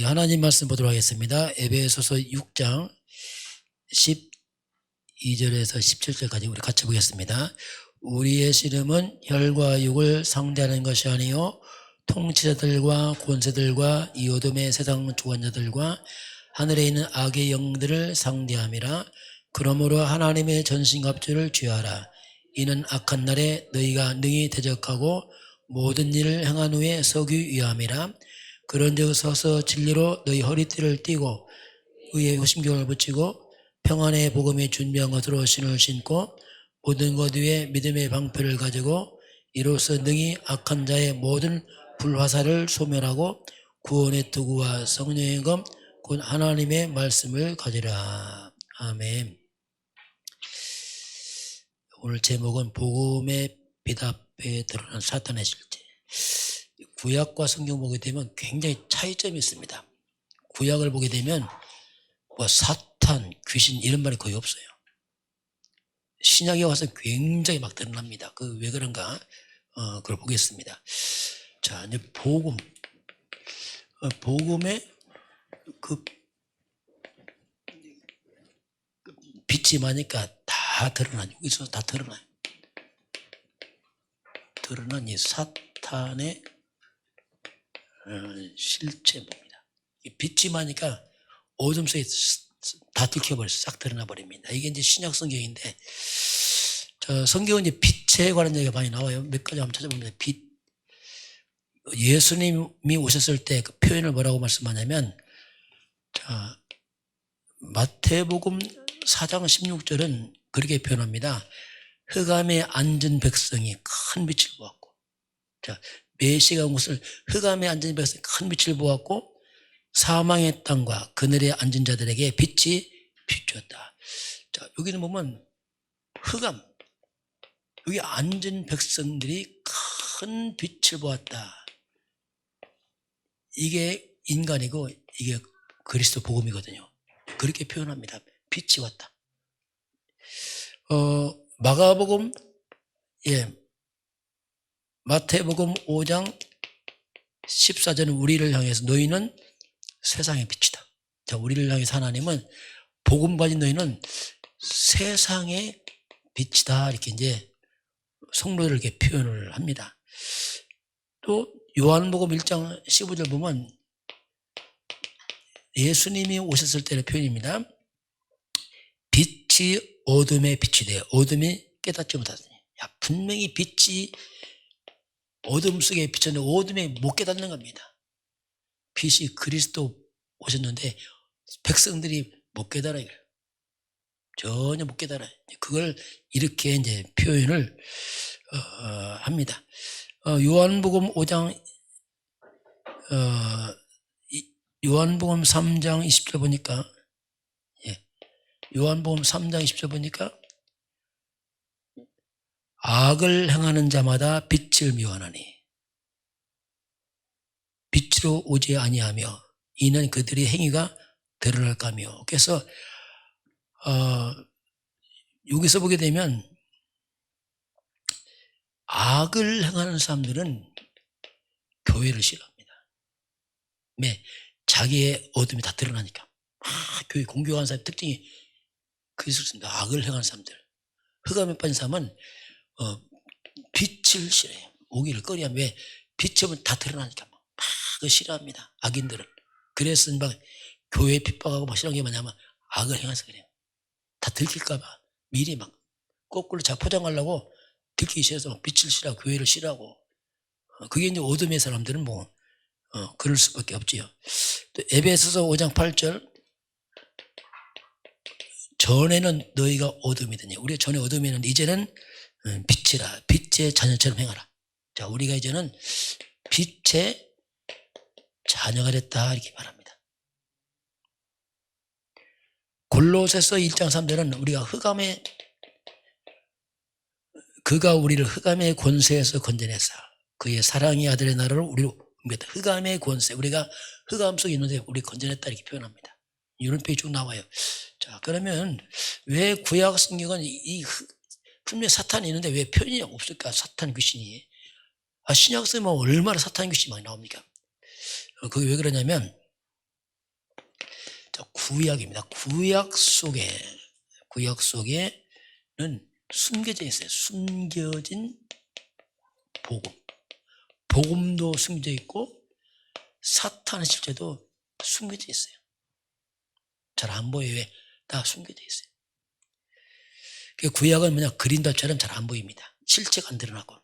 하나님 말씀 보도록 하겠습니다. 에베소서 6장 12절에서 17절까지 우리 같이 보겠습니다. 우리의 씨름은 혈과 육을 상대하는 것이 아니요 통치자들과 권세들과 이 어둠의 세상 주관자들과 하늘에 있는 악의 영들을 상대함이라. 그러므로 하나님의 전신갑주를 취하라. 이는 악한 날에 너희가 능히 대적하고 모든 일을 행한 후에 서기 위함이라. 그런즉 서서 진리로 너희 허리띠를 띠고 의의 호심경을 붙이고 평안의 복음이 준비한 것으로 신을 신고 모든 것 위에 믿음의 방패를 가지고 이로써 능히 악한 자의 모든 불화살을 소멸하고 구원의 도구와 성령의 검 곧 하나님의 말씀을 가지라. 아멘. 오늘 제목은 복음의 비답에 드러난 사탄의 실제. 구약과 성경 보게 되면 굉장히 차이점이 있습니다. 구약을 보게 되면 뭐 사탄, 귀신 이런 말이 거의 없어요. 신약에 와서 굉장히 막 드러납니다. 그 왜 그런가? 그걸 보겠습니다. 자, 이제 복음의 그 빛이 많으니까 다 드러나요. 여기서 다 드러나요. 드러난 이 사탄의 실체입니다. 빛이 많으니까 어둠 속에 다 들켜버렸어요. 싹 드러나 버립니다. 이게 이제 신약 성경인데, 성경은 이제 빛에 관한 얘기가 많이 나와요. 몇 가지 한번 찾아봅니다. 빛. 예수님이 오셨을 때 그 표현을 뭐라고 말씀하냐면, 자, 마태복음 4장 16절은 그렇게 표현합니다. 흑암에 앉은 백성이 큰 빛을 보았고, 자, 메시아가 온 것을 흑암에 앉은 백성이 큰 빛을 보았고 사망의 땅과 그늘에 앉은 자들에게 빛이 비추었다. 자, 여기는 보면 흑암, 여기 앉은 백성들이 큰 빛을 보았다. 이게 인간이고 이게 그리스도 복음이거든요. 그렇게 표현합니다. 빛이 왔다. 마가복음, 마태복음 5장 14절은 우리를 향해서 너희는 세상의 빛이다. 자, 우리를 향해서 하나님은 복음 가진 너희는 세상의 빛이다. 이렇게 이제 성도를 이렇게 표현을 합니다. 또 요한복음 1장 15절 보면 예수님이 오셨을 때의 표현입니다. 빛이 어둠의 빛이 돼요. 어둠이 깨닫지 못하더니. 야, 분명히 빛이 어둠 속에 비쳤는데 어둠에 못 깨닫는 겁니다. 빛이 그리스도 오셨는데 백성들이 못 깨달아요. 전혀 못 깨달아요. 그걸 이렇게 이제 표현을 합니다. 요한복음 5장, 요한복음 3장 20절 보니까, 요한복음 3장 20절 보니까 악을 행하는 자마다 빛을 미워하나니 빛으로 오지 아니하며 이는 그들의 행위가 드러날까며. 그래서 여기서 보게 되면 악을 행하는 사람들은 교회를 싫어합니다. 왜? 자기의 어둠이 다 드러나니까. 교회 공격하는 사람의 특징이 그렇습니다. 악을 행하는 사람들. 흑암에 빠진 사람은 빛을 싫어해요. 오기를 꺼려하면 왜? 빛이 오면 다 드러나니까 막 그거 싫어합니다. 악인들은. 그래서 막 교회에 핍박하고 막 싫어하는 게 뭐냐면 악을 행해서 그래요. 다 들킬까봐 미리 막 거꾸로 자 포장하려고 들키기 싫어서 막 빛을 싫어하고 교회를 싫어하고. 그게 이제 어둠의 사람들은 뭐 그럴 수밖에 없지요. 또 에베소서 5장 8절 전에는 너희가 어둠이더니, 우리가 전에 어둠이었는데 이제는 빛이라. 빛의 자녀처럼 행하라. 자, 우리가 이제는 빛의 자녀가 됐다. 이렇게 말합니다. 골로새서 1장 3절은 우리가 그가 우리를 흑암의 권세에서 건져내사 그의 사랑의 아들의 나라로 우리로 옮겼다. 흑암의 권세. 우리가 흑암 속에 있는데 우리 건져냈다. 이렇게 표현합니다. 이런 표현이 쭉 나와요. 자, 그러면 왜 구약 성경은 분명히 사탄이 있는데 왜 표현이 없을까? 사탄 귀신이. 신약 쓰면 얼마나 사탄 귀신이 많이 나옵니까? 그게 왜 그러냐면 구약입니다. 구약 속에는 숨겨져 있어요. 숨겨진 복음. 복음도 숨겨져 있고 사탄의 실제도 숨겨져 있어요. 잘 안 보여요. 왜? 다 숨겨져 있어요. 구약은 뭐냐? 그림자처럼 잘 안 보입니다. 실체가 안 드러나고.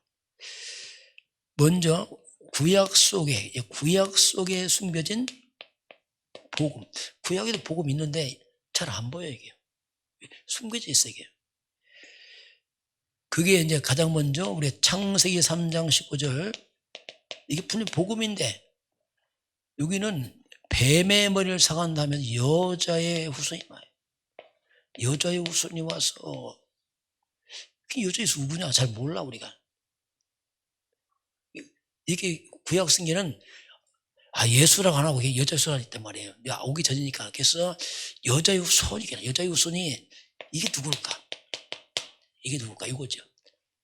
먼저 구약 속에 숨겨진 복음. 구약에도 복음 있는데 잘 안 보여요, 이게. 숨겨져 있어요, 이게. 그게 이제 가장 먼저 우리 창세기 3장 19절. 이게 분명히 복음인데, 여기는 뱀의 머리를 사간다면 여자의 후손이 와요. 여자의 후손이 와서, 그 여자의 누구냐? 잘 몰라, 우리가. 이게 구약 성경은 예수라고 안 하고 여자 후손이 있단 말이에요. 오기 전이니까. 그래서 여자의 후손이 이게 누굴까? 이거죠.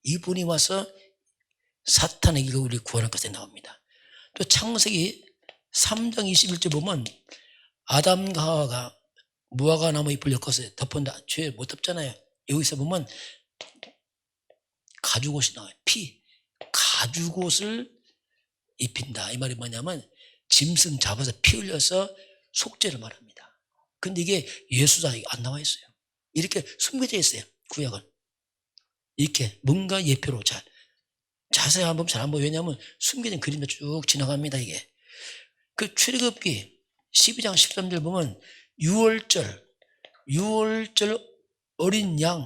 이분이 와서 사탄에게 우리 구원할 것에 나옵니다. 또 창세기 3장 21절 보면 아담과 하와가 무화과 나무 잎을 엮어서 덮은다. 죄 못 덮잖아요. 여기서 보면 가죽옷이 나와요. 가죽옷을 입힌다. 이 말이 뭐냐면 짐승 잡아서 피 흘려서 속죄를 말합니다. 근데 이게 예수다 안 나와 있어요. 이렇게 숨겨져 있어요. 구약은. 이렇게 뭔가 예표로 자세히 한번 잘 안 보여. 왜냐하면 숨겨진 그림도 쭉 지나갑니다. 이게. 그 출애굽기 12장 13절 보면 6월절 어린 양,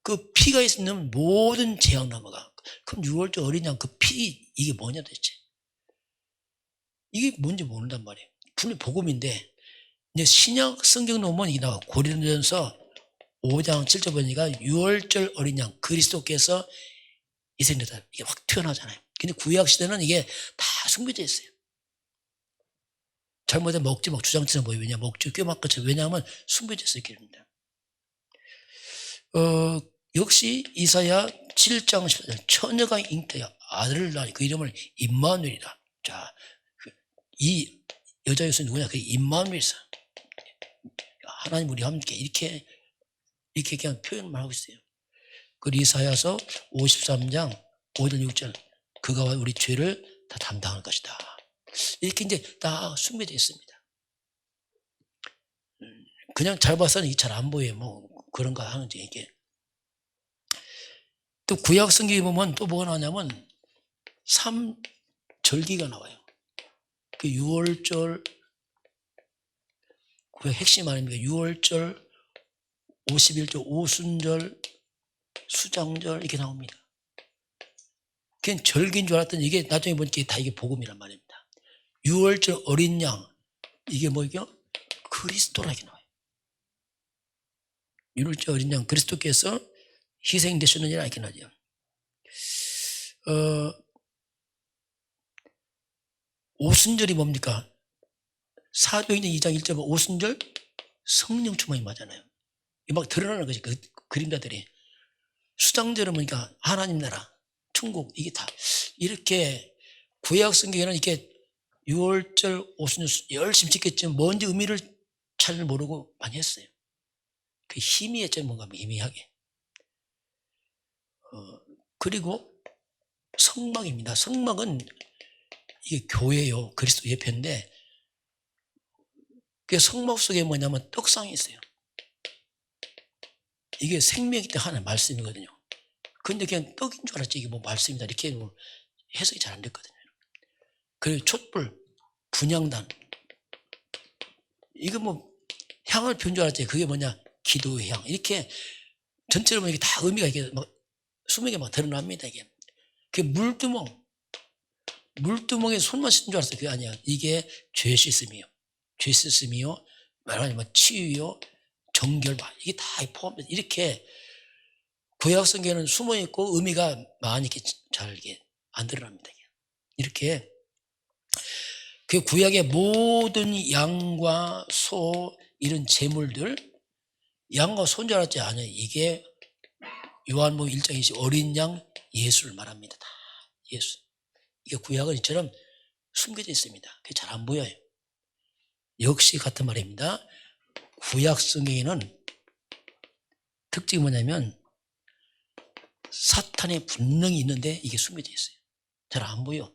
그 피가 있는 모든 재앙 넘어가. 그럼 6월절 어린 양 그 피, 이게 뭐냐 도대체. 이게 뭔지 모른단 말이에요. 분명히 복음인데, 이제 신약 성경 놓으면 이게 나와. 고린도전서 5장 7절 보니까 6월절 어린 양, 그리스도께서 이생되다. 이게 확 튀어나오잖아요. 근데 구약 시대는 이게 다 숨겨져 있어요. 잘못하면 먹지 막 주장처럼 보여요. 왜냐, 먹지 꿰막것처럼. 왜냐하면 숨겨져 있어요. 길입니다. 역시 이사야 7장 14절 처녀가 잉태하여 아들을 낳으니 그 이름을 임마누엘이다. 자, 이 여자 예수 누구냐? 그 임마누엘이다. 하나님 우리 함께 이렇게 그냥 표현만 하고 있어요. 그 이사야서 53장 5절 6절 그가 우리 죄를 다 담당할 것이다. 이렇게 이제 다 숨겨져 있습니다. 그냥 잘 봐서는 잘 안 보여요. 뭐 그런가 하는지 이게. 또 구약 성경에 보면 또 뭐가 나오냐면 3절기가 나와요. 그 6월절 그 핵심 아닙니까? 6월절, 51절, 오순절, 수장절 이렇게 나옵니다. 그냥 절기인 줄 알았더니 이게 나중에 보니까 다 이게 복음이란 말입니다. 6월절 어린 양 이게 뭐죠? 그리스도라 이렇게 나와요. 6월절 어린 양 그리스도께서 희생되셨느니라 이렇게 나죠. 오순절이 뭡니까? 사도행전 2장 1절 오순절 성령 충만이 맞잖아요. 막 드러나는 거지. 그 그림자들이. 수장절은 뭐니까 하나님 나라, 천국 이게 다 이렇게 구약 성경에는 이렇게 6월절 오순절 열심히 지켰지만 뭔지 의미를 잘 모르고 많이 했어요. 그 희미했죠. 뭔가 희미하게. 그리고 성막입니다. 성막은 이게 교회요. 그리스도 예표인데 그 성막 속에 뭐냐면 떡상이 있어요. 이게 생명이 때 하나의 말씀이거든요. 근데 그냥 떡인 줄 알았지. 이게 뭐 말씀이다. 이렇게 뭐 해석이 잘 안 됐거든요. 그리고 촛불, 분향단. 이거 뭐 향을 피운 줄 알았지. 그게 뭐냐. 기도의 향. 이렇게 전체로 보면 이게 다 의미가 이게 막 수명에 막 드러납니다. 이게. 그 물두멍에 손만 씻는 줄 알았어요. 그게 아니야. 이게 죄 씻음이요. 죄 씻음이요. 말하자면 치유요. 정결바. 이게 다 포함돼서 이렇게 구약 성경에는 숨어 있고 의미가 많이 이렇게 잘 이게 안 드러납니다. 이렇게 그 구약의 모든 양과 소 이런 제물들 양과 소인 줄 알았지 아니요. 이게 요한복음 1장 20 어린 양 예수를 말합니다. 다 예수. 이게 구약은 이처럼 숨겨져 있습니다. 그게 잘 안 보여요. 역시 같은 말입니다. 구약 성경에는 특징이 뭐냐면 사탄의 분명히 있는데 이게 숨겨져 있어요. 잘 안 보여.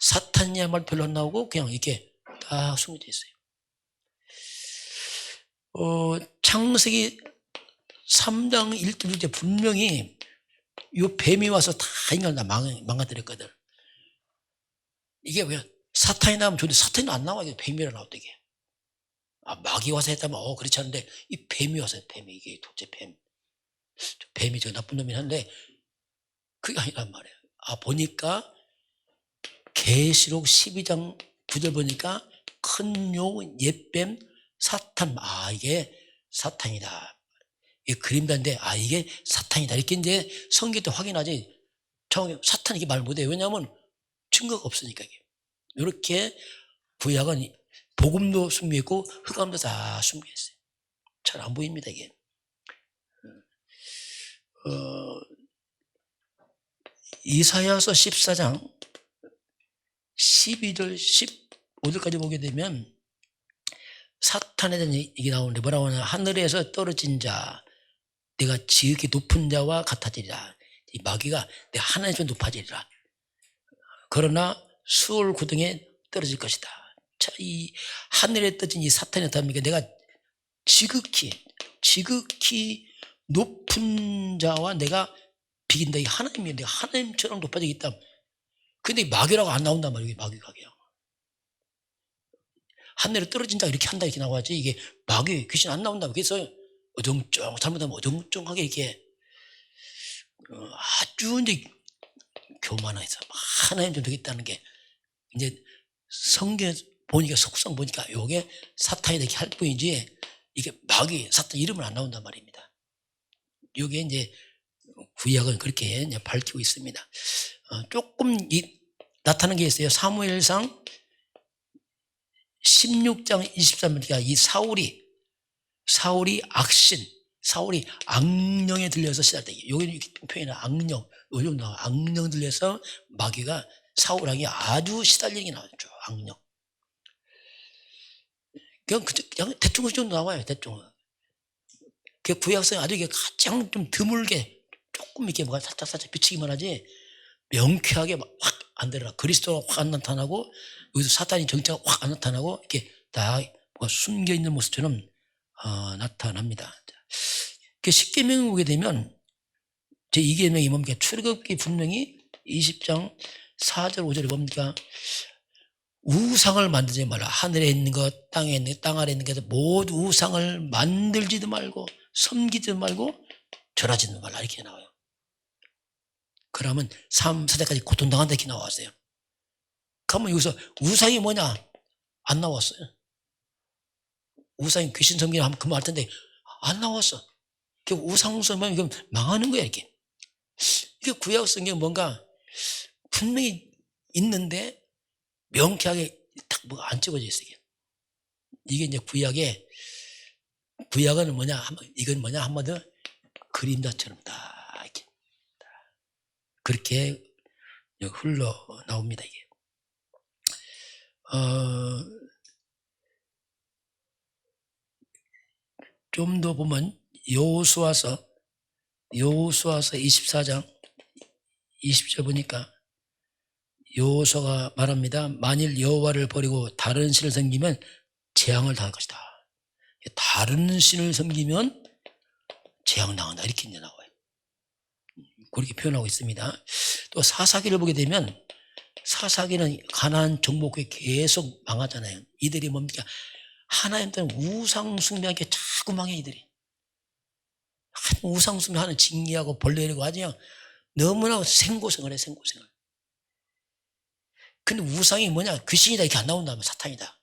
사탄이야말로 별로 안 나오고 그냥 이렇게 딱 숨겨져 있어요. 창세기 3장 1절 2절 분명히 이 뱀이 와서 다 인간을 다 망가뜨렸거든. 이게 왜 사탄이 나오면 좋은데 사탄이 안 나와. 이게 뱀이라 나왔다 이게. 마귀 와서 했다면 그렇지 않은데 이 뱀이 와서 뱀이 이게 도대체 뱀이 저 나쁜 놈이 한데 그게 아니란 말이에요. 보니까 계시록 12장 9절 보니까 큰 용 옛뱀 사탄 이게 사탄이다. 이게 그림자인데 이게 사탄이다. 이렇게 이제 성경 때 확인하지. 사탄 이게 말 못해요. 왜냐하면 증거가 없으니까 이게. 이렇게 구약은 복음도 숨겨있고 흑암도 다 숨겨있어요. 잘 안 보입니다 이게. 이사야서 14장 12절 15절까지 보게 되면 사탄에 대한 얘기 나오는데 뭐라고 하냐. 하늘에서 떨어진 자 내가 지극히 높은 자와 같아지리라. 이 마귀가 내가 하늘에서 높아지리라. 그러나 수월 구덩이에 떨어질 것이다. 자, 이 하늘에 떠진 이 사탄이 어떻습니까? 내가 지극히 높은 자와 내가 비긴다. 이 하나님이 내가 하나님처럼 높아지겠다. 근데 마귀라고 안 나온단 말이에요. 마귀가 그냥. 하늘에 떨어진 자 이렇게 한다 이렇게 나와야지. 이게 마귀 귀신 안 나온다. 그래서 잘못하면 어정쩡하게 이렇게 아주 이제 교만해서 하나님 좀 되겠다는 게 이제 성경 보니까 속성 보니까 요게 사탄이 이렇게 할 뿐이지 이게 마귀 사탄 이름은 안 나온단 말입니다. 요게 이제 구약은 그렇게 이제 밝히고 있습니다. 조금 나타나는 게 있어요. 사무엘상 16장 23절이니까 이 사울이 사울이 악령에 들려서 시달리기. 여기 표현은 악령, 요즘 악령 들려서 마귀가 사울왕이 아주 시달리게 나왔죠. 악령. 그냥 대충 그 정도 나와요. 대충. 그 구약성이 아주 이게 가장 좀 드물게 조금 이렇게 뭐가 살짝 비치기만 하지 명쾌하게 확 안 들어라. 그리스도가 확 안 나타나고 여기서 사탄이 정체가 확 안 나타나고 이렇게 다 숨겨 있는 모습처럼 나타납니다. 그 십계명을 보게 되면 제 2계명이 뭡니까? 출애굽기 분명히 20장 4절 5절에 뭡니까? 우상을 만들지 말라. 하늘에 있는 것, 땅에 있는 것, 땅 아래 있는 것 모두 우상을 만들지도 말고 섬기지도 말고 절하지도 말라 이렇게 나와요. 그러면 3, 4대까지 고통당한다 이렇게 나왔어요. 그러면 여기서 우상이 뭐냐? 안 나왔어요. 우상이 귀신 섬기나 하면 그만 할 텐데 안 나왔어. 우상 섬기면 이건 망하는 거야 이게. 이게 구약 성경 뭔가 분명히 있는데 명쾌하게 딱 뭐가 안 찍어져 있어요. 이게 이제 구약은 뭐냐? 이건 뭐냐? 한마디로 그림자처럼 딱 이렇게 그렇게 흘러 나옵니다 이게. 좀 더 보면 여호수아서 24장 20절 보니까 여호수아가 말합니다. 만일 여호와를 버리고 다른 신을 섬기면 재앙을 당할 것이다. 다른 신을 섬기면 재앙 당한다 이렇게 이제 나와요. 그렇게 표현하고 있습니다. 또 사사기를 보게 되면 사사기는 가나안 정복국이 계속 망하잖아요. 이들이 뭡니까? 하나님들은 우상 숭배하게 자꾸 망해 이들이. 우상 숭배하는 징계하고 벌레리고 아주 그냥 너무나 생고생을 해 생고생을. 근데 우상이 뭐냐? 귀신이다 이렇게 안 나온다면 사탄이다.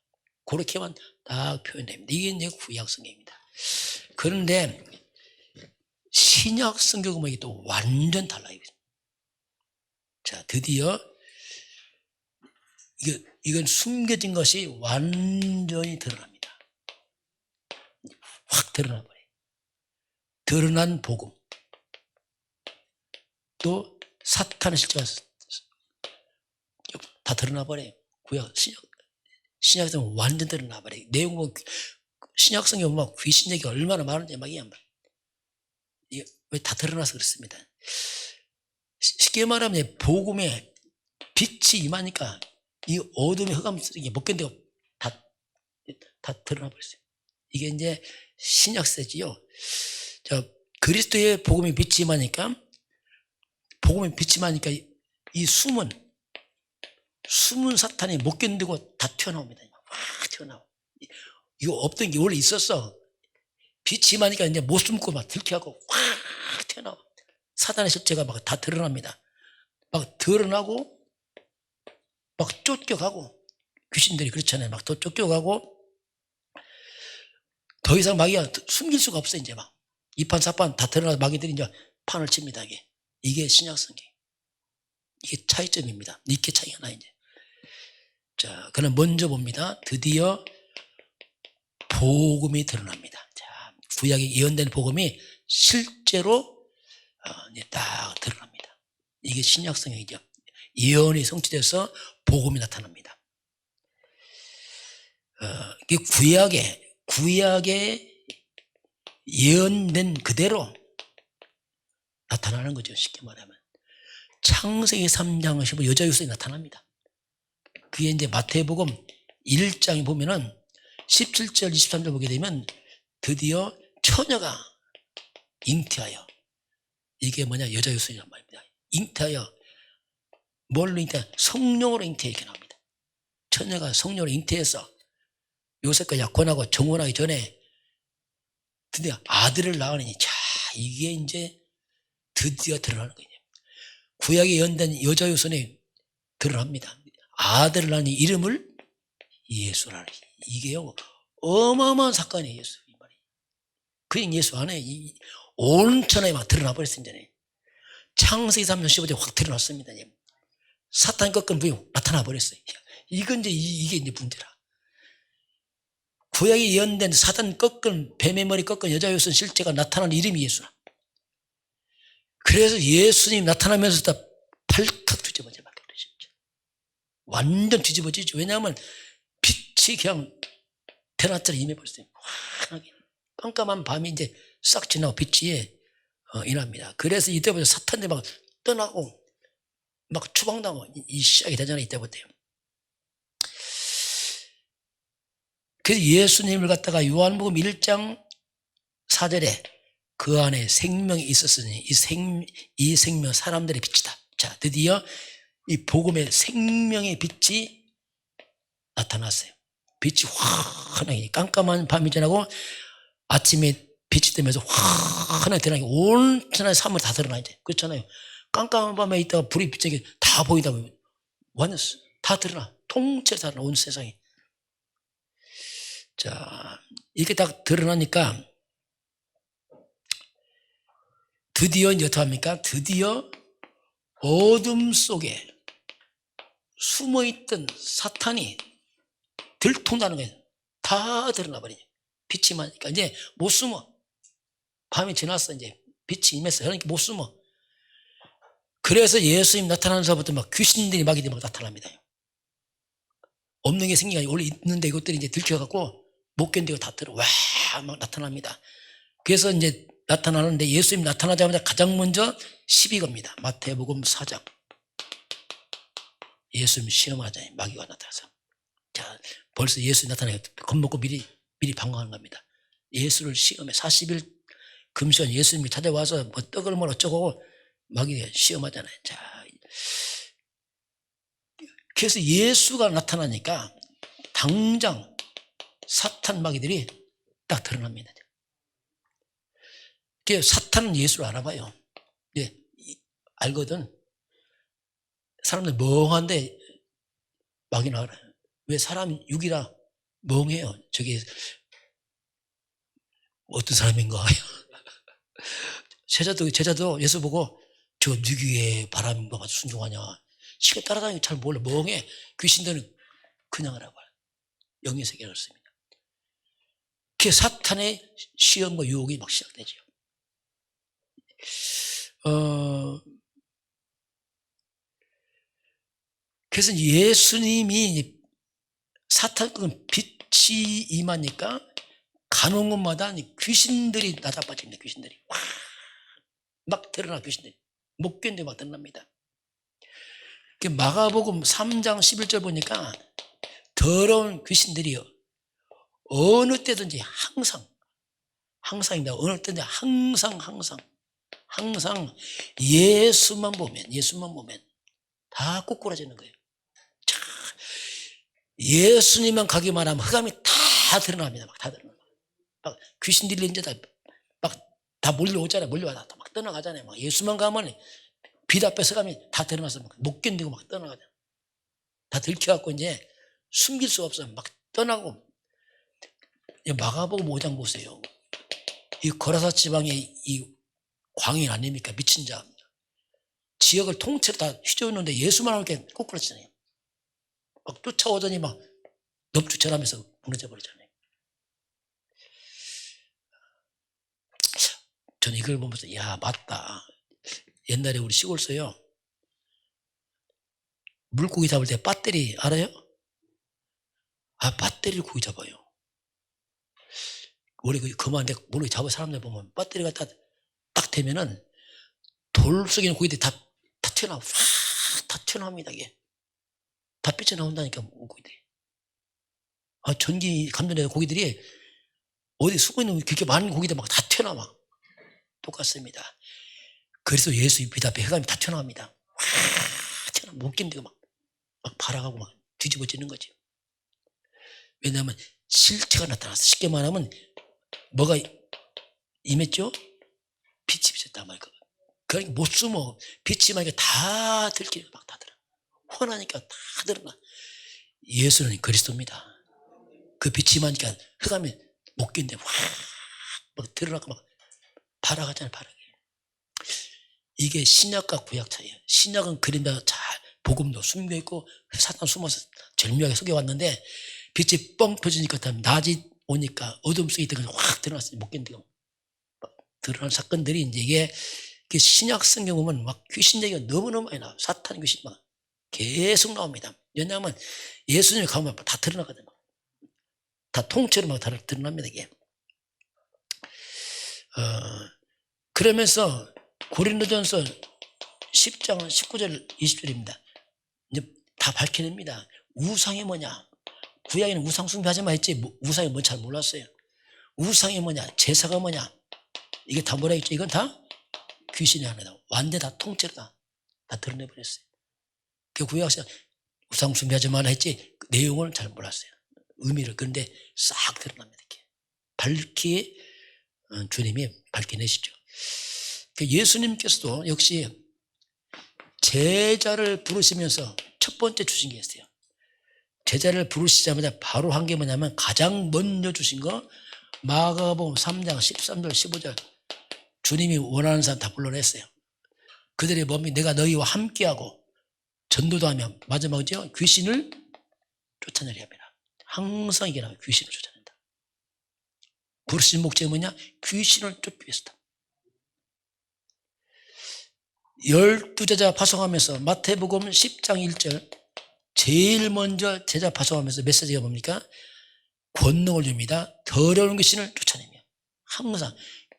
그렇게만 딱 표현됩니다. 이게 이제 구약 성경입니다. 그런데 신약 성경은 뭐 이게 또 완전 달라요. 자, 드디어 이건 숨겨진 것이 완전히 드러납니다. 확 드러나버려요. 드러난 복음. 또 사탄의 실체가 다 드러나버려요. 구약 신약성경 완전 드러나버려. 내용 보면 신약성경 보면 귀신 얘기가 얼마나 많은지 막 이해 왜 다 드러나서 그렇습니다. 쉽게 말하면 복음에 빛이 임하니까 이 어둠의 흑암스러운 게 못 견디고 다 드러나 버렸어요. 이게 이제 신약세지요. 자, 그리스도의 복음에 빛이 임하니까, 복음에 빛이 임하니까 이 숨은 사탄이 못 견디고 다 튀어나옵니다. 막 튀어나와. 이거 없던 게 원래 있었어. 빛이 임하니까 이제 못 숨고 막 들켜하고 확 튀어나와. 사탄의 실체가 막 다 드러납니다. 막 드러나고 막 쫓겨가고, 귀신들이 그렇잖아요. 막 더 쫓겨가고, 더 이상 마귀가 숨길 수가 없어. 이제 막 이판사판 다 드러나서 마귀들이 이제 판을 칩니다. 이게 신약성경. 이게 차이점입니다. 이게 차이가 나. 이제 자, 그럼 먼저 봅니다. 드디어 복음이 드러납니다. 자, 구약에 예언된 복음이 실제로 이제 딱 드러납니다. 이게 신약성경이죠. 예언이 성취돼서 복음이 나타납니다. 이게 구약에 예언된 그대로 나타나는 거죠. 쉽게 말하면 창세기 3장 15 여자 유선이 나타납니다. 그게 이제 마태복음 1장에 보면은 17절 23절 보게 되면 드디어 처녀가 잉태하여, 이게 뭐냐, 여자 유선이란 말입니다. 잉태하여, 뭘로 잉태하여? 성령으로 잉태, 이렇게 나옵니다. 처녀가 성령으로 잉태해서 요셉과 약혼하고 정혼하기 전에 드디어 아들을 낳으니, 자, 이게 이제 드디어 드러나는 거예요. 구약에 예언된 여자 유선이 드러납니다. 아들을 낳으니 이름을 예수라는, 이게요 어마어마한 사건이에요. 예수 이 말이. 그냥 예수 안에 온 천하에 막 드러나 버렸습니다. 창세기 3장 15절에 확 드러났습니다. 사탄 꺾은 부이 나타나 버렸어요. 이건 이제 이게 이제 문제라. 구약에 예언된 사탄 꺾은, 뱀의 머리 꺾은 여자 유선 실제가 나타나는 이름이 예수라. 그래서 예수님 나타나면서 다 팔칵 뒤집어져 버렸죠. 완전 뒤집어지죠. 왜냐하면 빛이 그냥 대낮처럼 임해버렸어요. 환하게. 깜깜한 밤이 이제 싹 지나고 빛이 임합니다. 그래서 이때부터 사탄들이 막 떠나고 막 추방당하고 이 시작이 되잖아요. 이때부터. 그래서 예수님을 갖다가 요한복음 1장 4절에 그 안에 생명이 있었으니 이 생명 사람들의 빛이다. 자, 드디어 이 복음의 생명의 빛이 나타났어요. 빛이 환하게, 깜깜한 밤이 지나고 아침에 빛이 뜨면서 환하게 드러나게 온 천하의 사물이 다 드러나. 이제 그렇잖아요. 깜깜한 밤에 있다가 불이 비치게 다 보이다 보면 완전 다 드러나. 통째로 다 드러나, 온 세상이. 자, 이렇게 딱 드러나니까 드디어 이제 어떻게 합니까? 드디어 어둠 속에 숨어있던 사탄이 들통나는 거예요. 다 드러나 버리죠. 빛이 많으니까 이제 못 숨어. 밤이 지났어. 이제 빛이 임했어. 그러니까 못 숨어. 그래서 예수님 나타나면서부터 막 귀신들이 마귀들이 막 나타납니다. 없는 게 생기가 원래 있는데 이것들이 이제 들켜갖고 못 견디고 다 들어. 와, 막 나타납니다. 그래서 이제 나타나는데 예수님 나타나자마자 가장 먼저 시비 겁니다. 마태복음 4장. 예수님 시험하자니 마귀가 나타나서. 자, 벌써 예수님 나타나서 겁먹고 미리 방황하는 겁니다. 예수를 시험해. 40일 금시간 예수님이 찾아와서 뭐 떡을 뭘 어쩌고 마귀가 시험하잖아요. 자, 그래서 예수가 나타나니까 당장 사탄 마귀들이 딱 드러납니다. 사탄은 예수를 알아봐요. 예, 알거든. 사람들 멍한데 마귀는 알아요. 왜? 사람 육이라 멍해요. 저게 어떤 사람인가. 제자도 예수 보고 저 누구의 바람과 같이 순종하냐. 시간 따라다니는 잘 몰라. 멍해. 귀신들은 그냥 알아봐요. 영의 세계를 알습니다. 그게 사탄의 시험과 유혹이 막 시작되죠. 그래서 예수님이 사탄은 빛이 임하니까 가는 곳마다 귀신들이 나타빠집니다. 귀신들이 막 드러나. 귀신들이 못 견디고 막 드러납니다. 마가복음 3장 11절 보니까 더러운 귀신들이요 어느 때든지 항상입니다. 어느 때든지 항상 예수만 보면 다 꼬꾸라지는 거예요. 자, 예수님만 가기만 하면 흑암이 다 드러납니다. 다 드러나. 막 귀신들이 이제 다 몰려오잖아요. 몰려와서 막 떠나가잖아요. 막 예수만 가면 빛 앞에 흑암이 다 드러나서 못 견디고 막 떠나가잖아요. 다 들켜갖고 이제 숨길 수 없어요. 막 떠나고. 마가복음 5장 보세요. 이 거라사 지방의 이 광인 아닙니까? 미친 자. 지역을 통째로 다 휘저었는데 예수만 이렇게 꼬꾸라지잖아요. 막 쫓아오더니 막 넙죽절하면서 무너져 버리잖아요. 저는 이걸 보면서 야 맞다. 옛날에 우리 시골서요. 물고기 잡을 때 배터리 알아요? 배터리를 고기 잡아요. 우리 그만데 물고기 잡은 사람들 보면 배터리가 딱 되면은 돌 속에 있는 고기들이 다 튀어나오고 다 튀어나옵니다. 이게 다 삐쳐나온다니까 고기들이. 전기 감전된 고기들이 어디 숨어 있는 그렇게 많은 고기들 막 다 튀어나와. 똑같습니다. 그래서 예수 빛 앞에 흑암이 다 튀어나옵니다. 튀어나와 못 견디고 막 발아가고 막 뒤집어지는 거지. 왜냐하면 실체가 나타났어. 쉽게 말하면 뭐가 임했죠? 빛이 비쳤단 말이야. 그러니까 못 숨어. 빛이 막 다 들키고 막 다 들어. 훤하니까 다 드러나. 예수는 그리스도입니다. 그 빛이 임하니까 흑암이 못 견뎌. 막 드러나고 막 발아가잖아요. 발아가. 이게 신약과 구약 차이예요. 신약은 그림자 잘 복음도 숨겨있고 사탄 숨어서 절묘하게 속여왔는데 빛이 뻥 터지니까 낮이 오니까 어둠 속에 있던 걸 확 드러났어요. 못 견디고 드러난 사건들이 이제 이게 신약 성경 보면 막 귀신 얘기가 너무너무 많이 나와요. 사탄 귀신 막 계속 나옵니다. 왜냐하면 예수님이 가면 다 드러나거든요. 다 통째로 막 다 드러납니다. 이게. 그러면서 고린도전서 10장 19절 20절입니다. 이제 다 밝혀냅니다. 우상이 뭐냐? 구약에는 우상 숭배하지 마 했지 우상이 뭔지 잘 몰랐어요. 우상이 뭐냐? 제사가 뭐냐? 이게 다 뭐라 했죠? 이건 다 귀신이 하나다. 완전 다 통째로 다 드러내버렸어요. 그 구약에서 우상 숭배하지 마라 했지 그 내용을 잘 몰랐어요. 의미를. 그런데 싹 드러납니다. 이렇게. 밝히 주님이 밝혀내시죠. 예수님께서도 역시 제자를 부르시면서 첫 번째 주신 게 있어요. 제자를 부르시자마자 바로 한 게 뭐냐면 가장 먼저 주신 거 마가복음 3장 13절 15절 주님이 원하는 사람 다 불러냈어요. 그들의 몸이 내가 너희와 함께하고 전도도 하며 마지막이죠. 귀신을 쫓아내려 합니다. 항상 이게 나와요. 귀신을 쫓아낸다. 부르신 목적이 뭐냐? 귀신을 쫓기 위해서다. 12제자 파송하면서 마태복음 10장 1절 제일 먼저 제자 파송하면서 메시지가 뭡니까? 권능을 줍니다. 더러운 귀신을 쫓아내며 항상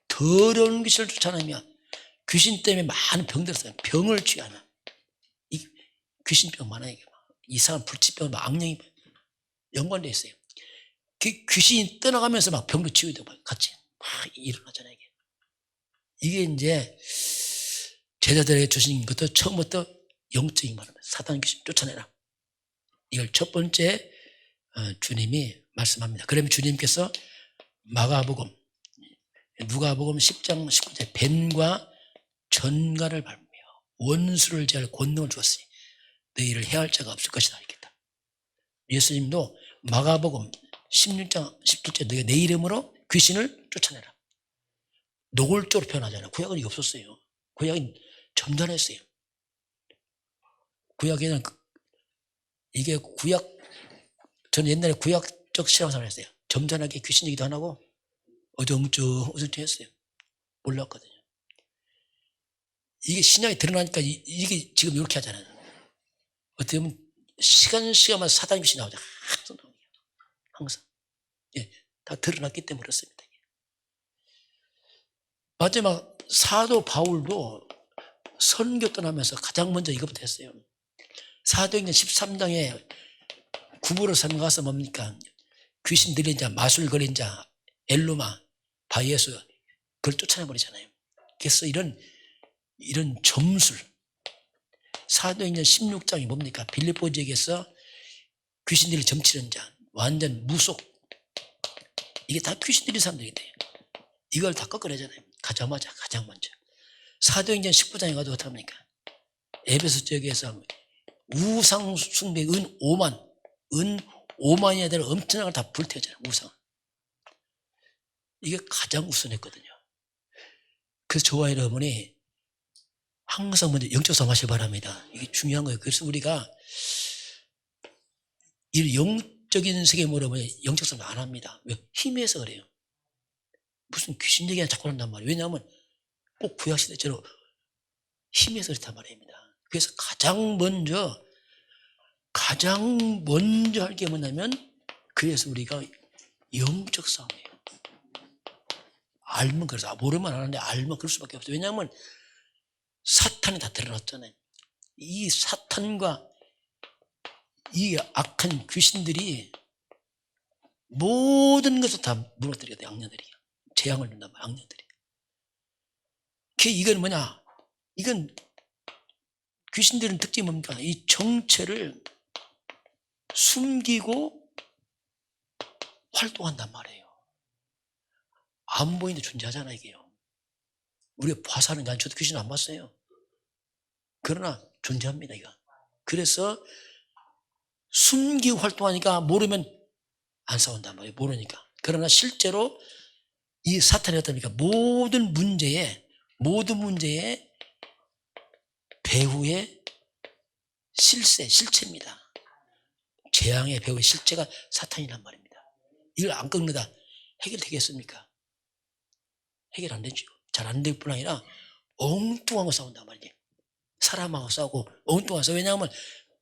더러운 귀신을 쫓아내며 귀신 때문에 많은 병들 있어요. 병을 취하는 이 귀신병 많아요. 이상한 불치병, 악령이 연관되어 있어요. 귀신이 떠나가면서 막 병도 치유되고 같이 막 일어나잖아요. 이게 이제 제자들에게 주신 것도 처음부터 영적인 말입니다. 사탄 귀신 쫓아내라. 이걸 첫 번째 주님이 말씀합니다. 그러면 주님께서 마가복음, 누가복음 10장 19절 뱀과 전갈을 밟으며 원수를 제할 권능을 주었으니 너희를 해할 자가 없을 것이다. 알겠다. 예수님도 마가복음 16장 17절 너희가 내 이름으로 귀신을 쫓아내라. 노골적으로 표현하잖아요. 구약은 이게 없었어요. 구약은 점잖했어요. 구약에는 이게 구약, 저는 옛날에 구약적 신앙생활을 했어요. 점잖하게 귀신 얘기도 안 하고 어정쩡 했어요. 몰랐거든요. 이게 신약이 드러나니까 이게 지금 이렇게 하잖아요. 어떻게 보면 시간마다 사단 귀신이 나오죠. 항상. 예, 다 드러났기 때문에 그렇습니다. 마지막 사도 바울도 선교 떠나면서 가장 먼저 이것부터 했어요. 사도행전 13장에 구부로 삼가서 뭡니까? 귀신 들린 자, 마술 걸린 자, 엘루마, 바이에스, 그걸 쫓아내버리잖아요. 그래서 이런 점술. 사도행전 16장이 뭡니까? 빌립보 지역에서 귀신들이 점치는 자, 완전 무속. 이게 다 귀신 들린 사람들인데 이걸 다 꺾어내잖아요. 가자마자 가장 먼저. 사도행전 19장에 가도 어떡합니까? 에베소 지역에서 우상 숭배 은 5만이 되는 엄청난 걸 다 불태웠잖아요. 우상. 이게 가장 우선했거든요. 그래서 저와 여러분이 항상 먼저 영적 싸움 하시기 바랍니다. 이게 중요한 거예요. 그래서 우리가 이 영적인 세계 물어보면 영적 싸움 안 합니다. 왜? 힘에서 그래요. 무슨 귀신 얘기나 자꾸 한단 말이에요. 왜냐하면 꼭 구약시대처럼 힘에서 그렇단 말입니다. 그래서 가장 먼저 할 게 뭐냐면 그래서 우리가 영적 싸움이에요. 알면 그래서 모르면 안 하는데 알면 그럴 수밖에 없어요. 왜냐하면 사탄이 다 드러났잖아요. 이 사탄과 이 악한 귀신들이 모든 것을 다 무너뜨리거든요. 악녀들이. 재앙을 준단 말이에요. 악녀들이. 이건 뭐냐? 이건 귀신들은 특징이 뭡니까? 이 정체를 숨기고 활동한단 말이에요. 안 보이는데 존재하잖아 이게요. 우리가 봐서 하는 게 아니라 저도 귀신 안 봤어요. 그러나 존재합니다 이거. 그래서 숨기고 활동하니까 모르면 안 싸운단 말이에요. 모르니까. 그러나 실제로 이 사탄이 어떻습니까? 모든 문제의 배후의 실체입니다. 재앙의 배후의 실체가 사탄이란 말입니다. 이걸 안 꺾는다 해결되겠습니까? 해결 안 되죠. 잘 안 될 뿐 아니라 엉뚱한 거 싸운단 말이에요. 사람하고 싸우고 엉뚱한 거 싸우고. 왜냐하면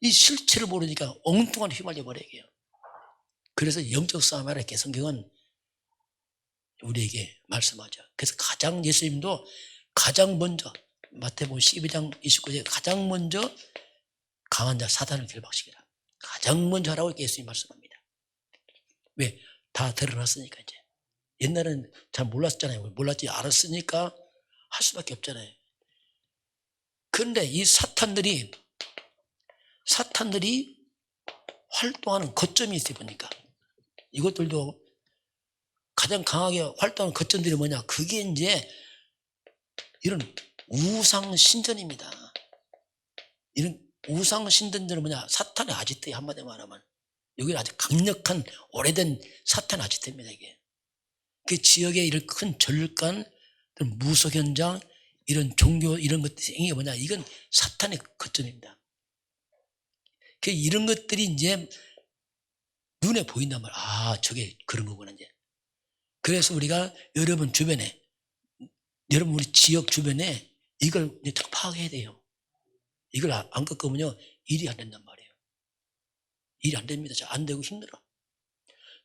이 실체를 모르니까 엉뚱한 휘말려 버려요. 그래서 영적 싸움이라 이렇게 성경은 우리에게 말씀하죠. 그래서 예수님도 가장 먼저 마태복음 12장 29절에 가장 먼저 강한 자 사단을 결박시키라. 가장 먼저 하라고 이렇게 예수님이 말씀합니다. 왜? 다 드러났으니까 이제. 옛날에는 잘 몰랐잖아요. 몰랐지 알았으니까 할 수밖에 없잖아요. 그런데 이 사탄들이 활동하는 거점이 있어요. 보니까 이것들도 가장 강하게 활동하는 거점들이 뭐냐? 그게 이제 이런 우상 신전입니다. 이런 우상 신전들은 뭐냐? 사탄의 아지트에 한마디로 말하면 여기는 아주 강력한 오래된 사탄 아지트입니다. 이게 그 지역에 이런 큰 절간, 무속 현장, 이런 종교 이런 것들이 이게 뭐냐? 이건 사탄의 거점입니다. 이런 것들이 이제 눈에 보인단 말이야. 아, 저게 그런 거구나 이제. 그래서 우리가 여러분 우리 지역 주변에 이걸 이제 딱 파악해야 돼요. 이걸 안 꺾으면요 일이 안 된단 말이에요. 일이 안 됩니다. 안 되고 힘들어.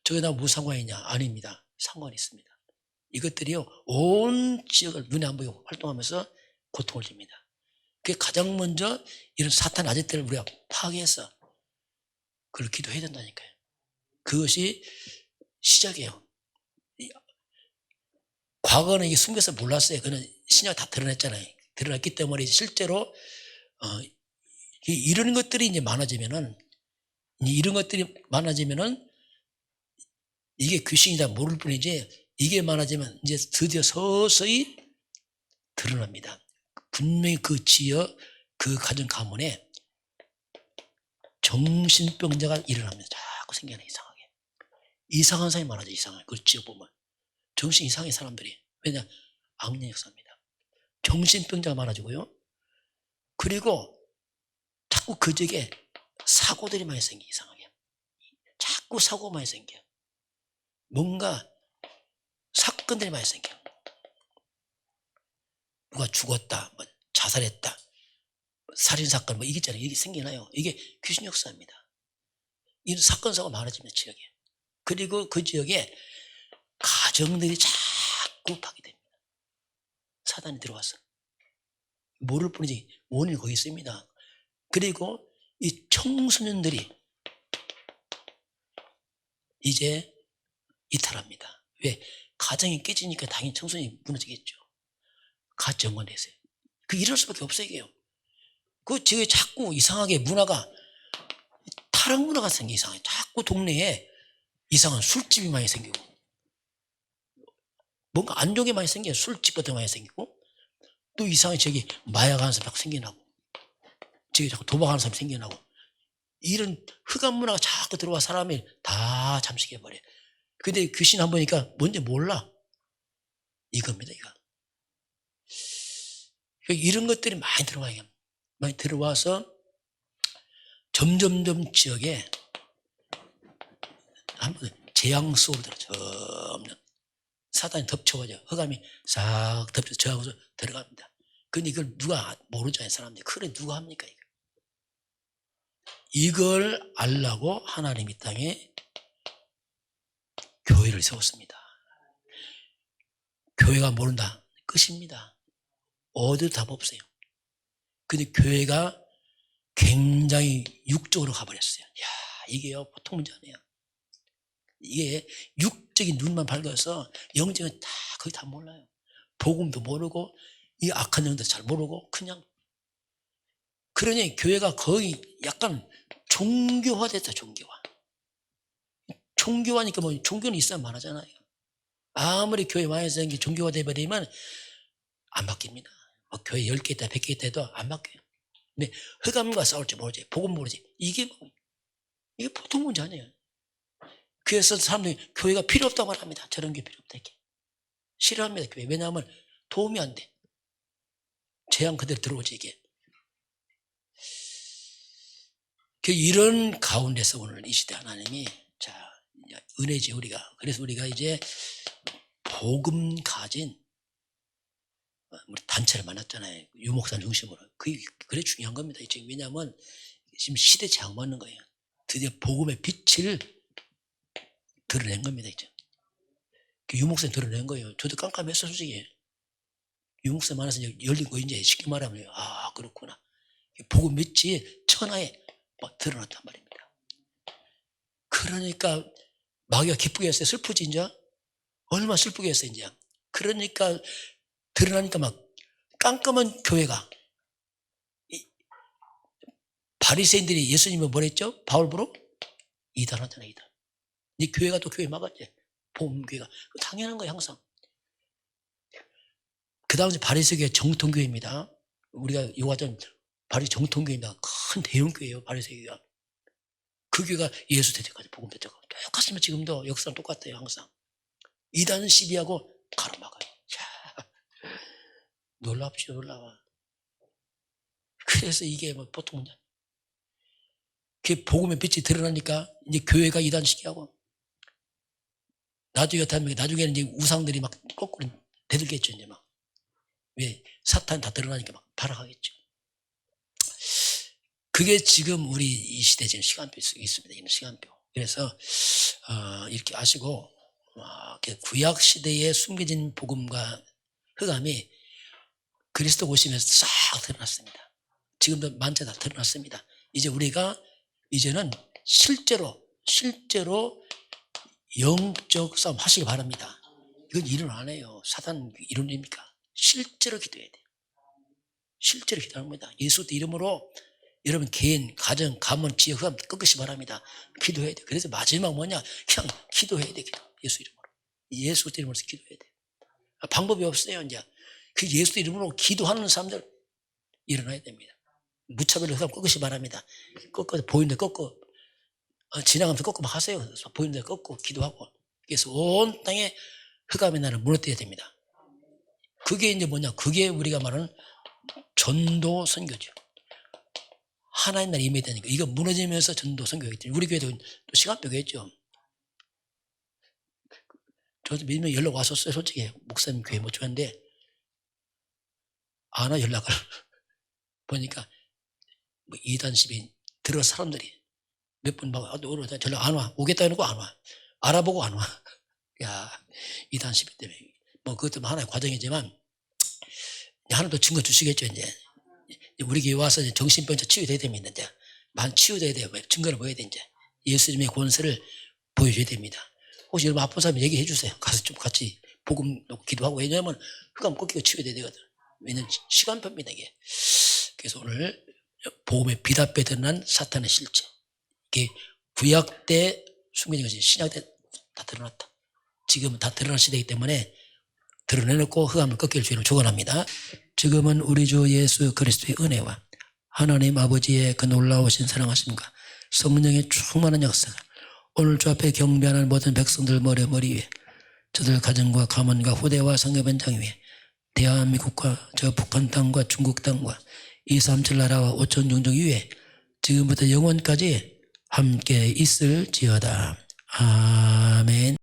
저게 나 무슨 상관이냐? 아닙니다. 상관이 있습니다. 이것들이요 온 지역을 눈에 안 보이고 활동하면서 고통을 줍니다. 그게 가장 먼저 이런 사탄 아재들을 우리가 파악해서 그걸 기도해야 된다니까요. 그것이 시작이에요. 과거는 이게 숨겨서 몰랐어요. 그는 신약 다 드러냈잖아요. 드러났기 때문에 실제로 이런 것들이 이제 많아지면은 이게 귀신이다 모를 뿐이지 이게 많아지면 이제 드디어 서서히 드러납니다. 분명히 그 지역, 그 가정 가문에 정신병자가 일어납니다. 자꾸 생겨나 이상하게. 이상한 사람이 많아져 이상하게. 그 지역 보면. 정신 이상해 사람들이. 왜냐? 악령 역사입니다. 정신병자가 많아지고요. 그리고 자꾸 그 지역에 사고들이 많이 생겨 이상하게. 자꾸 사고가 많이 생겨. 뭔가 사건들이 많이 생겨. 누가 죽었다, 뭐 자살했다, 살인사건, 뭐 이게 있잖아요. 이게 생기나요? 이게 귀신 역사입니다. 이런 사건, 사고가 많아집니다, 지역에. 그리고 그 지역에 가정들이 자꾸 파괴됩니다. 사단이 들어와서. 모를 뿐이지 원인이 거기 있습니다. 그리고 이 청소년들이 이제 이탈합니다. 왜? 가정이 깨지니까 당연히 청소년이 무너지겠죠. 가정원에서요. 이럴 수밖에 없어요, 이게요. 지금 자꾸 이상하게 문화가, 타락 문화가 생겨, 이상하게. 자꾸 동네에 이상한 술집이 많이 생기고, 뭔가 안 좋은 게 많이 생겨요. 술집 같은 거 많이 생기고, 또 이상하게 저기 마약하는 사람 자꾸 생겨나고, 저기 자꾸 도박하는 사람 생겨나고, 이런 흑암 문화가 자꾸 들어와 사람을 다 잠식해버려요. 근데 귀신 한 보니까 뭔지 몰라. 이겁니다, 이거. 이런 것들이 많이 들어와요. 많이 들어와서 점점점 지역에 한번 재앙 속으로 들어. 점점 사단이 덮쳐가죠. 흑암이 싹 덮쳐 저하고서 들어갑니다. 근데 이걸 누가 모르잖아요, 사람들이. 그래 누가 합니까? 이걸 알라고 하나님 이 땅에 교회를 세웠습니다. 교회가 모른다, 끝입니다. 어디도 답 없어요. 근데 교회가 굉장히 육적으로 가버렸어요. 야, 이게요, 보통 문제 아니에요. 이게 육적인 눈만 밝아서 영적은 다 거의 다 몰라요. 복음도 모르고 이 악한 영도 잘 모르고 그냥. 그러니 교회가 거의 약간 종교화됐다. 종교화니까 뭐 종교는 있어야 말하잖아요. 아무리 교회 많이 생긴 게 종교화돼 버리면 안 바뀝니다. 교회 10개 있다 100개 있다 해도 안 바뀌어요. 근데 흑암과 싸울지 모르지, 복음 모르지, 이게 보통 문제 아니에요. 그래서 사람들이 교회가 필요 없다고 말합니다. 저런 게 필요 없다 이렇게 싫어합니다, 교회. 왜냐하면 도움이 안 돼. 재앙 그대로 들어오지 이게. 이런 가운데서 오늘 이 시대 하나님이, 자, 은혜지 우리가. 그래서 우리가 이제 복음 가진 우리 단체를 만났잖아요. 유목사 중심으로. 그게 중요한 겁니다. 지금 왜냐하면 지금 시대 장맞는 거예요. 드디어 복음의 빛을 드러낸 겁니다. 이제 유목사님 드러낸 거예요. 저도 깜깜했어, 솔직히. 유목사 만나서 이제 열린 거 이제 쉽게 말하면, 아, 그렇구나. 복음 빛이 천하에 막 드러났단 말입니다. 그러니까 마귀가 기쁘게 했어요. 슬프지 이제? 얼마나 슬프게 했어요 이제. 그러니까 드러나니까 막 깜깜한 교회가, 바리새인들이 예수님을 뭐라 했죠? 바울 보러? 이단하잖아요, 이단. 이 교회가 또 교회 막았지. 복음교회가. 당연한 거예요, 항상. 그 다음에 바리새교회 정통교회입니다. 우리가 요하전 바리 정통교회입니다. 큰 대형교회예요, 바리새교회가. 그 교회가 예수 대적까지 복음 대적하고 똑같으면 지금도 역사는 똑같아요, 항상. 이단은 시비하고 가로막아요. 놀랍죠, 놀라워. 그래서 이게 뭐 보통 문제. 그 복음의 빛이 드러나니까 이제 교회가 이단 시기하고, 나중에는 이제 우상들이 막 거꾸로 대들겠죠, 이제 막. 왜? 사탄 다 드러나니까 막 발악하겠죠. 그게 지금 우리 이 시대 지금 시간표 속에 있습니다. 이런 시간표. 그래서 이렇게 아시고, 구약 시대에 숨겨진 복음과 흑암이 그리스도 오시면서 싹 드러났습니다. 지금도 만체 다 드러났습니다. 이제 우리가 이제는 실제로 영적 싸움 하시기 바랍니다. 이건 이론 안 해요. 사단 이론입니까? 실제로 기도해야 돼요. 실제로 기도하는 겁니다. 예수 이름으로 여러분 개인, 가정, 가문, 지역, 흑암 꺾으시 바랍니다. 기도해야 돼요. 그래서 마지막 뭐냐? 그냥 기도해야 돼. 예수 이름으로. 예수 이름으로 기도해야 돼요. 방법이 없어요. 이제 그 예수 이름으로 기도하는 사람들 일어나야 됩니다. 무차별로 흑암 꺾으시 바랍니다. 꺾어서 보이는 데 꺾고, 지나가면서 꺾고 막 하세요. 그래서 보이는 데 꺾고 기도하고. 그래서 온 땅에 흑암의 나라를 무너뜨려야 됩니다. 그게 이제 뭐냐? 그게 우리가 말하는 전도 선교죠. 하나님 나라 임해야 되니까. 이거 무너지면서 전도 선교하기 때문에 우리 교회도 또 시간표가 있죠. 저도 몇 명 연락 왔었어요. 솔직히 목사님 교회 못 좋아하는데 안 와, 연락을. 보니까 뭐 이단 시비 들어 사람들이 몇 분 막 전화 안 와. 오겠다 해놓고 안 와. 알아보고 안 와. 야, 이단 시비 때문에. 뭐 그것도 하나의 과정이지만 하나도 증거 주시겠죠. 이제 우리 교회 와서 이제 정신병자 치유돼야 됩니다. 이제 많이 치유돼야 돼요. 증거를 보여야 돼. 이제 예수님의 권세를 보여줘야 됩니다. 혹시 여러분 아픈 사람 얘기해 주세요. 가서 좀 같이 복음 놓고 기도하고. 왜냐하면 흑암 꺾이고 치유돼야 되거든. 왜냐면 시간표입니다 이게. 그래서 오늘 복음에 비답에 드러난 사탄의 실체, 이게 구약 때 숨겨진 것이 신약 때 다 드러났다. 지금은 다 드러난 시대이기 때문에 드러내놓고 흑암을 꺾일 주의를 축원합니다. 지금은 우리 주 예수 그리스도의 은혜와 하나님 아버지의 그 놀라우신 사랑하심과 성령의 충만한 역사가 오늘 주 앞에 경배하는 모든 백성들 머리 위에, 저들 가정과 가문과 후대와 성교변장 위에, 대한민국과 저 북한 땅과 중국 땅과 237 나라와 5천 종족 위에 지금부터 영원까지 함께 있을지어다. 아멘.